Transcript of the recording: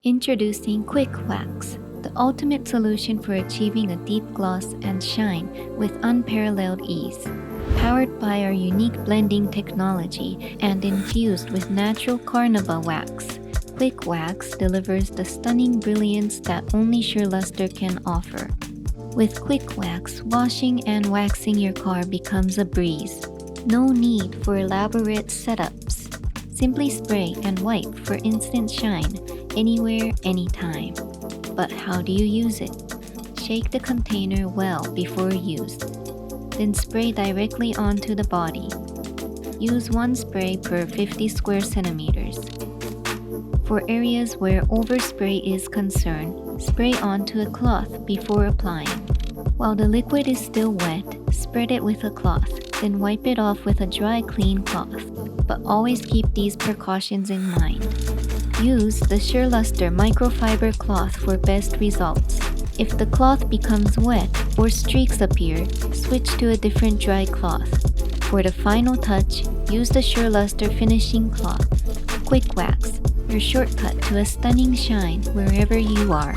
Introducing Qwik Wax, the ultimate solution for achieving a deep gloss and shine with unparalleled ease. Powered by our unique blending technology and infused with natural carnauba wax, Qwik Wax delivers the stunning brilliance that only SurLuster can offer. With Qwik Wax, washing and waxing your car becomes a breeze. No need for elaborate setups. Simply spray and wipe for instant shine, anywhere, anytime. But how do you use it? Shake the container well before use. Then spray directly onto the body. Use one spray per 50 square centimeters. For areas where overspray is concerned, spray onto a cloth before applying. While the liquid is still wet, spread it with a cloth, then wipe it off with a dry, clean cloth. But always keep these precautions in mind. Use the SurLuster microfiber cloth for best results. If the cloth becomes wet or streaks appear, switch to a different dry cloth. For the final touch, use the SurLuster finishing cloth. Qwik Wax, your shortcut to a stunning shine wherever you are.